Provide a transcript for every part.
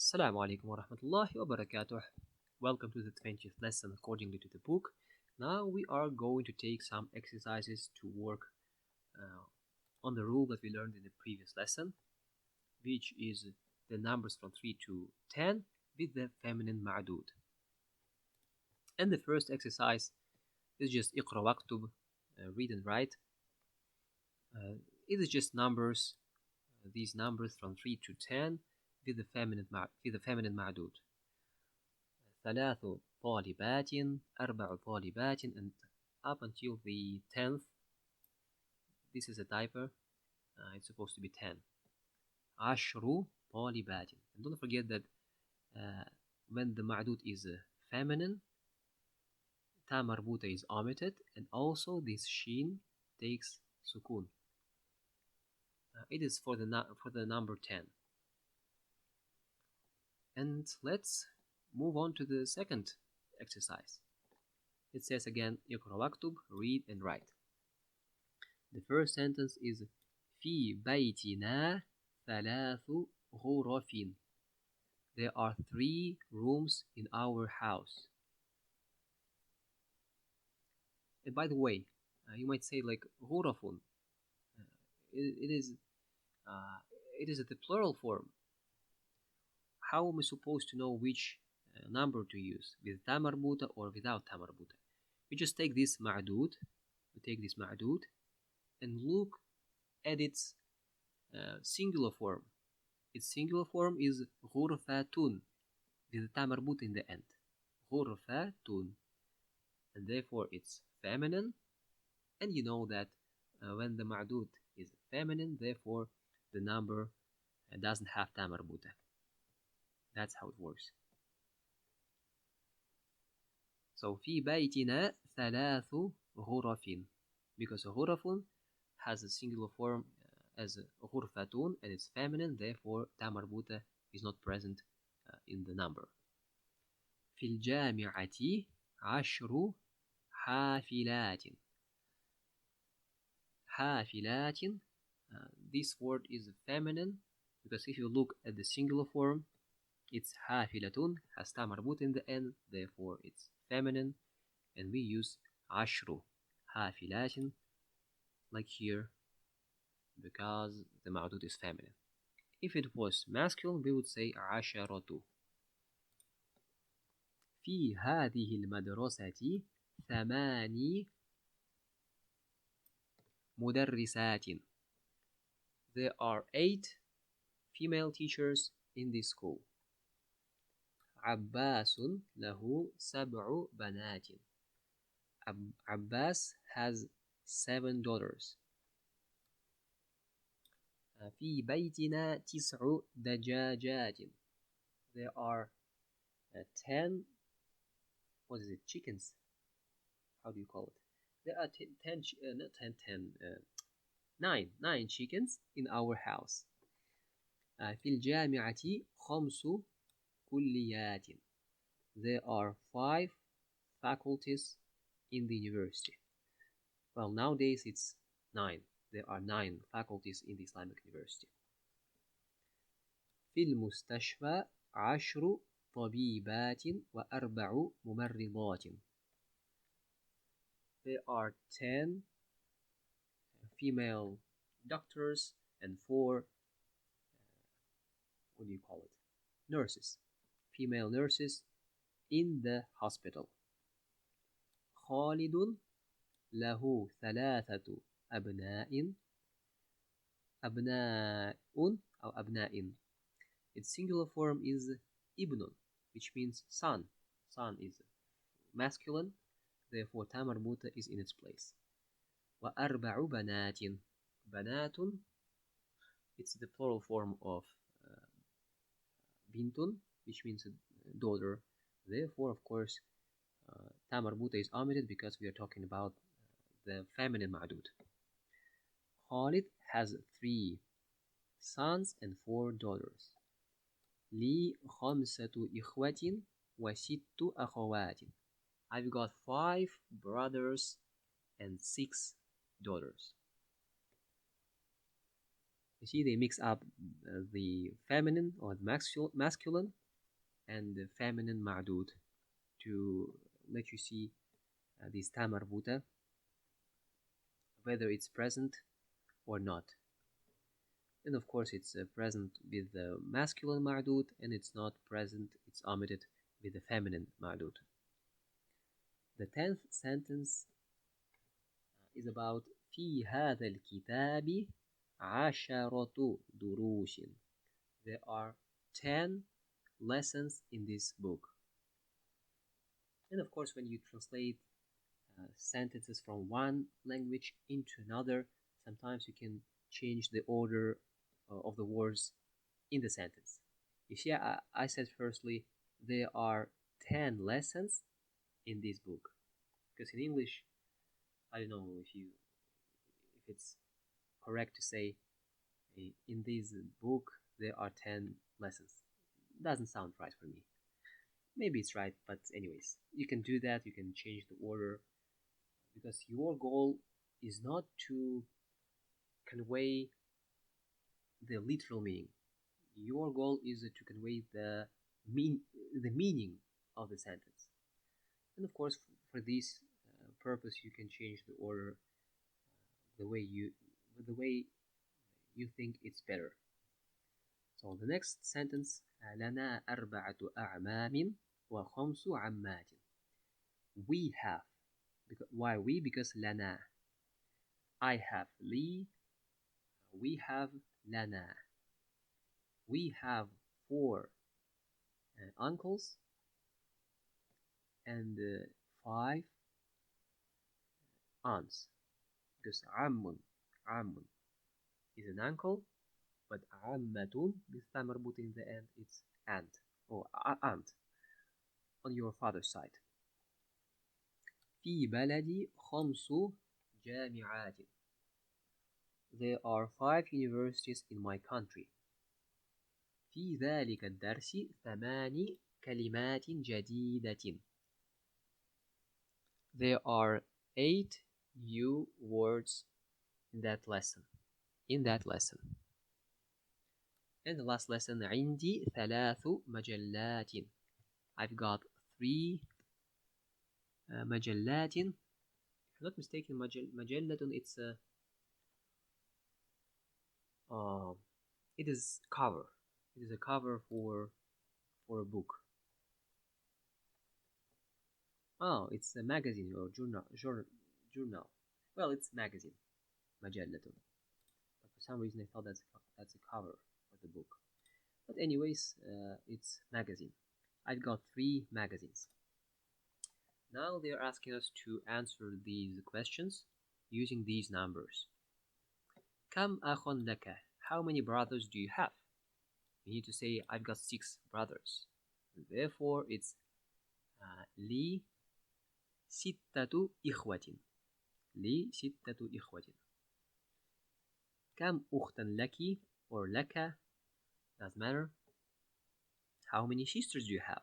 Assalamu alaikum wa rahmatullahi wa barakatuh. Welcome to the 20th lesson accordingly to the book. Now we are going to take some exercises to work on the rule that we learned in the previous lesson, which is the numbers from 3 to 10 with the feminine ma'dud. And the first exercise is just iqra waktub, read and write. It is just numbers, these numbers from 3 to 10 with the feminine ma'dud. ثلاث طالبات أربع طالبات and up until the 10th this is a diaper, it's supposed to be 10. عشر طالبات, and don't forget that when the ma'dud is feminine, ta marbuta is omitted, and also this sheen takes sukun. It is for the number 10. And let's move on to the second exercise. It says again, اقرأ واكتب, read and write. The first sentence is في بيتنا ثلاث غرف. There are 3 rooms in our house. And by the way, you might say like غرف. It is the plural form. How am I supposed to know which number to use, with ta marbuta or without ta marbuta? We just take this ma'dud, and look at its singular form. Its singular form is غرفاتun, with ta marbuta in the end. غرفاتun, and therefore it's feminine. And you know that when the ma'dud is feminine, therefore the number doesn't have ta marbuta. That's how it works. So في بيتنا ثلاث غرف, because غرف has a singular form as غرفتون and it's feminine, therefore ta marbuta is not present in the number. في الجامعة 10 حافلات. حافلات, this word is feminine because if you look at the singular form, it's حافلة, has ta marbuta in the end, therefore it's feminine, and we use 10 حافلات like here because the ma'dud is feminine. If it was masculine, we would say 10. في هذه المدرسة 8 مدرسات. There are 8 female teachers in this school. عباس له 7 بنات. Abbas has 7 daughters. في بيتنا 9 دجاجات. There are 10, what is it, chickens? How do you call it? There are 9 chickens in our house. في الجامعة 5 كليات. There are 5 faculties in the university. Well, nowadays it's 9. There are 9 faculties in the Islamic University. في المستشفى 10 طبيبات و4 ممرضات. There are 10 female doctors and 4 what do you call it? Nurses. Female nurses in the hospital. خالد له 3 أبناء. أبناء أو أبناء. Its singular form is ibnun, which means son. Son is masculine, therefore ta marbuta is in its place. وأربع بنات. بنات, it's the plural form of bintun, which means a daughter. Therefore, of course, ta marbuta is omitted because we are talking about the feminine ma'dud. Khalid has 3 sons and 4 daughters. لي 5 إخوة و6 أخوات. I've got 5 brothers and 6 daughters. You see, they mix up the feminine or the masculine and the feminine ma'dud to let you see this ta marbuta, whether it's present or not. And of course, it's present with the masculine ma'dud, and it's not present, it's omitted with the feminine ma'dud. The 10th sentence is about في هذا الكتاب عشرة دروس. There are 10 lessons in this book. And of course, when you translate sentences from one language into another, sometimes you can change the order of the words in the sentence. You see, I said firstly, there are 10 lessons in this book. Because in English, I don't know if it's correct to say in this book there are 10 lessons. Doesn't sound right for me. Maybe it's right, but anyways, you can do that. You can change the order because your goal is not to convey the literal meaning. Your goal is to convey the meaning of the sentence. And of course, for this purpose, you can change the order the way you think it's better. So the next sentence لنا أربعة أعمام وخمس عمات. We have. Why we? Because لنا. I have لي. We have لنا. We have 4 uncles and 5 aunts. Because عم is an uncle, but عمة this time مربوط in the end, it's aunt or aunt on your father's side. في بلدي 5 جامعات. There are 5 universities in my country. في ذلك الدرس 8 كلمات جديدة. There are 8 new words in that lesson. And the last lesson عندي 3 مجلات. I've got 3 مجلات. If I'm not mistaken, مجلة it's a it is cover. It is a cover for a book. Oh, it's a magazine or journal. Well, it's magazine, مجلة. But for some reason I thought that's a cover for the book. But anyways, it's magazine. I've got 3 magazines. Now they're asking us to answer these questions using these numbers. كم أخ لك? How many brothers do you have? You need to say I've got 6 brothers. Therefore, it's لي 6 إخوة. لي 6 إخوة. كم أختا لك or لك, doesn't matter. How many sisters do you have?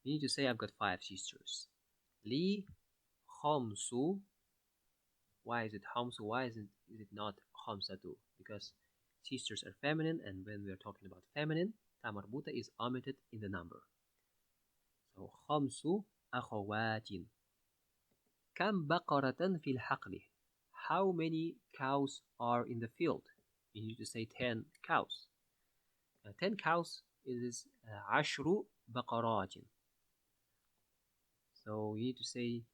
You need to say I've got 5 sisters. لي خمس. Why is it خمس? Why is it not خمسة? Because sisters are feminine, and when we are talking about feminine, ta marbuta is omitted in the number. So خمس أخوات. كم بقرة في الحقل? How many cows are in the field? You need to say 10 cows. 10 cows is 10 بقرات. So you need to say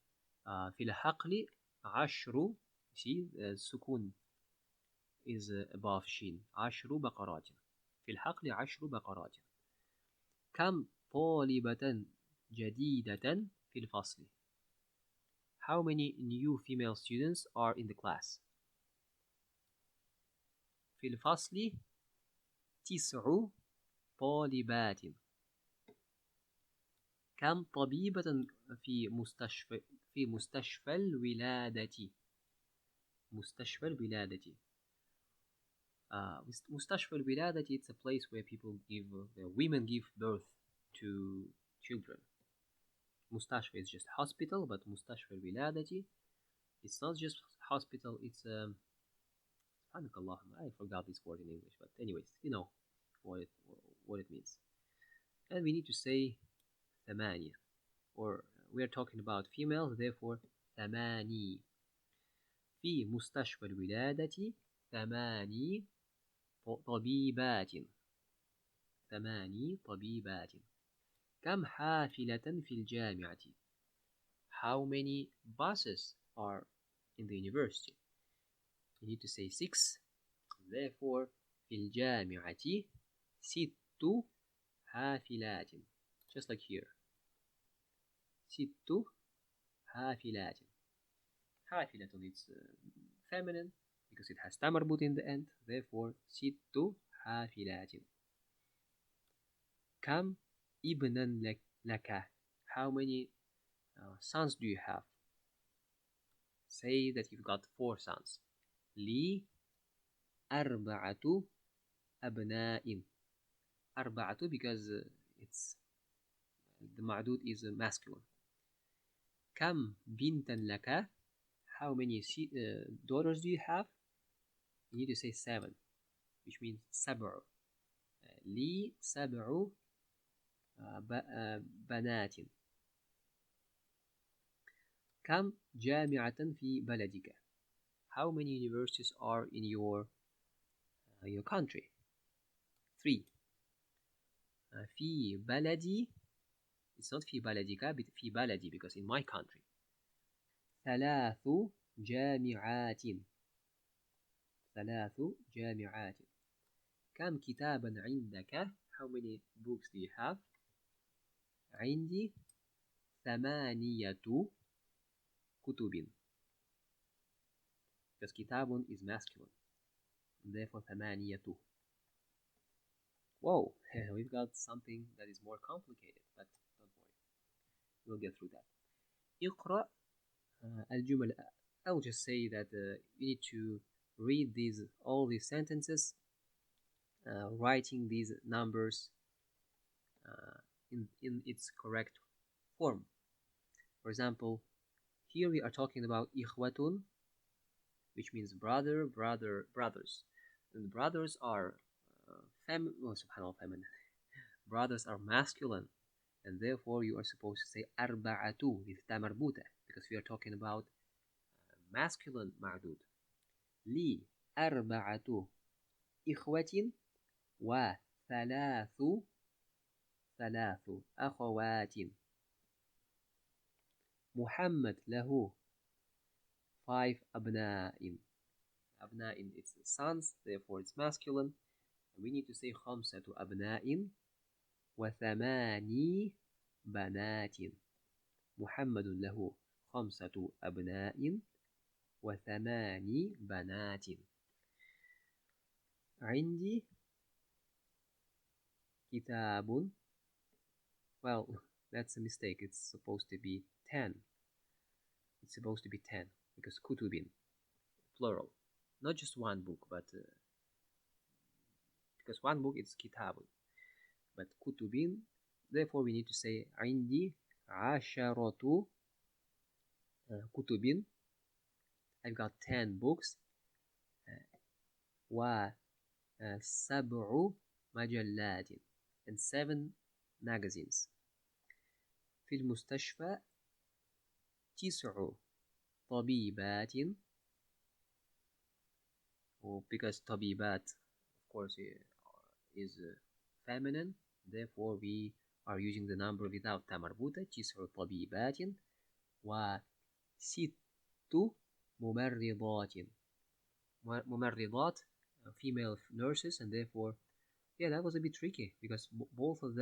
في الحقل 10. See, السكون is above شين. 10 بقرات. في الحقل 10 بقرات. كم طالبة جديدة في الفصل? How many new female students are in the class? في الفصل 9 طالبات. كم طبيبة في مستشفى الولادة. مستشفى الولادة. مستشفى الولادة, it's a place where women give birth to children. مستشفى is just hospital, but مستشفى الولادة, it's not just hospital, it's Subhanakallah, I forgot this word in English, but anyways, you know what it means. And we need to say ثمانية, or we are talking about females, therefore ثماني. في مستشفى الولادة ثماني طبيبات. ثماني طبيبات. كم حافلة في الجامعة? How many buses are in the university? You need to say 6. Therefore في الجامعة 6 حافلات. Just like here. 6 حافلات. حافلة, it's feminine because it has تمربط in the end. Therefore 6 حافلات. كم ابنا لك? How many sons do you have? Say that you've got 4 sons. لي 4 أبناء. 4 because it's the معدود is masculine. كم بنتا لك? How many daughters do you have? You need to say 7, which means سبع. لي 7 بنات. كم جامعة في بلدك? How many universities are in your country? 3. في بلدي, it's not في بلدك, but في بلدي because in my country. 3 جامعات. 3 جامعات. كم كتابا عندك? How many books do you have? عندي 8 كتب. Because كتاب is masculine. Therefore 8. Whoa, we've got something that is more complicated, but don't worry, we'll get through that. اقرأ الجمل. I'll just say that you need to read all these sentences, writing these numbers in its correct form. For example, here we are talking about إخوة, which means brothers. And brothers are feminine. Brothers are masculine, and therefore you are supposed to say أربعة with مربوطة because we are talking about masculine معدود. لي 4 إخوة وثلاث أخوات. محمد له 5 أبناء. أبناء, it's sons, therefore it's masculine. We need to say 5 أبناء وثماني بنات. محمد له 5 أبناء وثماني بنات. عندي كتاب. Well, that's a mistake. It's supposed to be 10. It's supposed to be 10 because كتب, plural. Not just one book, but because one book is كتاب. But كتب, therefore we need to say عندي 10 كتب. I've got 10 books. و7 مجلات, and 7 magazines. في المستشفى 9 طبيبات. Because طبيبات, of course, is feminine, therefore we are using the number without تمربوطة. 9 طبيبات و6 ممرضات. ممرضات, female nurses, and therefore, yeah, that was a bit tricky because both of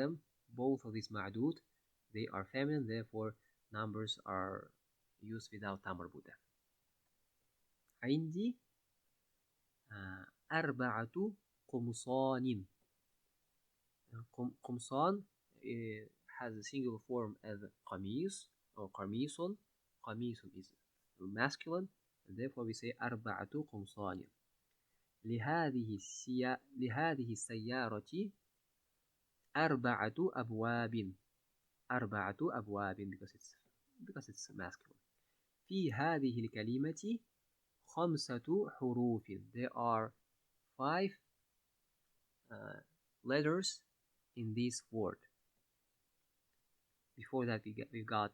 these معدود, they are feminine, therefore numbers are used without تمربوطة. عندي 4 قمصان. قمصان has a single form as قميص or قميص. قميص is masculine, and therefore we say 4 قمصان. لهذه السيارة 4 أبواب. 4 أبواب because it's masculine. في هذه الكلمة خمسة حروف. There are 5 letters in this word. Before that we got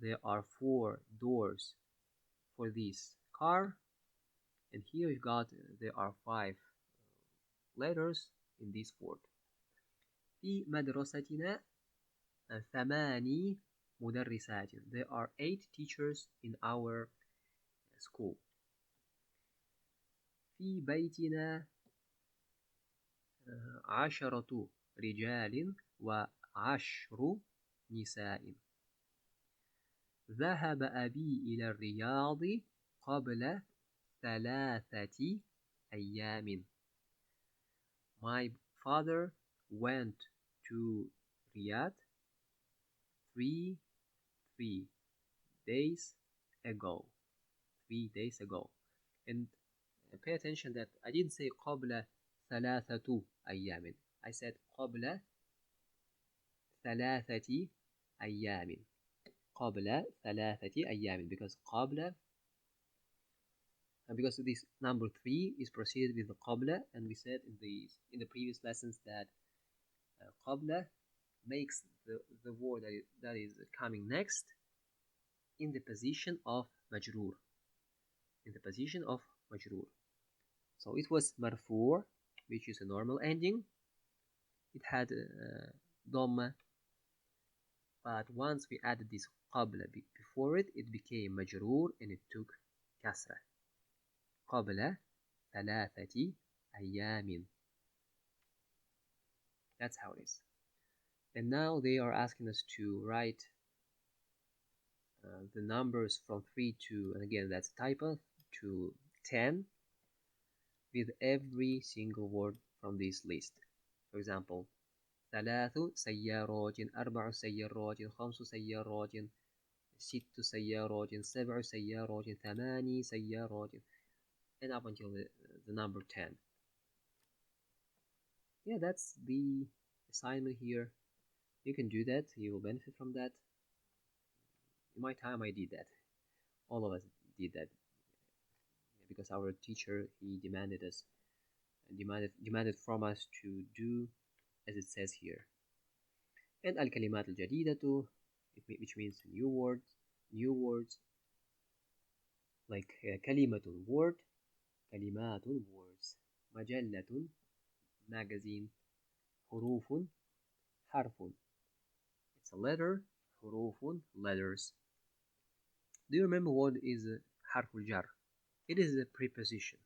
there are 4 doors for this car, and here we've got there are 5 letters in this word. في مدرستنا 8 مدرسات. There are 8 teachers in our school. في بيتنا 10 رجال و10 نساء. ذهب أبي إلى الرياض قبل 3 أيام. My father went to Riyadh 3 days ago. 3 days ago. And pay attention that I didn't say قبل 3 أيام. I said قبل 3 أيام. قبل 3 أيام, because this number 3 is preceded with the قبل, and we said in the previous lessons that قبل makes the word that is coming next in the position of majrur. So it was marfu', which is a normal ending. It had dhamma, but once we added this qabla before it, it became majrur and it took kasra. qabla 3 أيام. That's how it is. And now they are asking us to write the numbers from 3 to, and again that's a typo, to 10 with every single word from this list. For example, 3 سيارات, 4 سيارات, 5 سيارات, 6 سيارات, 7 سيارات, 8 سيارات, and up until the number 10. Yeah, that's the assignment here. You can do that. You will benefit from that. In my time, I did that. All of us did that, because our teacher, he demanded from us to do as it says here. And al-kalimat al-jadidatu, which means new words, like kalimatun, word, kalimatun, words, majallatun, magazine, hurufun, harfun. It's a letter, hurufun, letters. Do you remember what is harful jar? It is a preposition.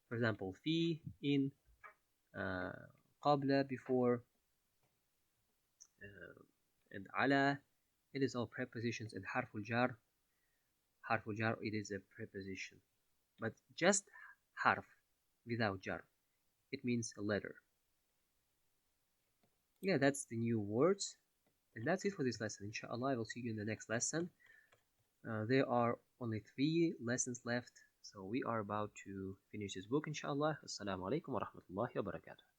For example, fi, in, qabla, before, and ala, it is all prepositions. And harful jar, it is a preposition, but just harf without jar. It means a letter. Yeah, that's the new words, and that's it for this lesson. Inshallah, I will see you in the next lesson. There are only 3 lessons left, so we are about to finish this book, inshallah. Assalamu alaikum wa rahmatullahi wa barakatuh.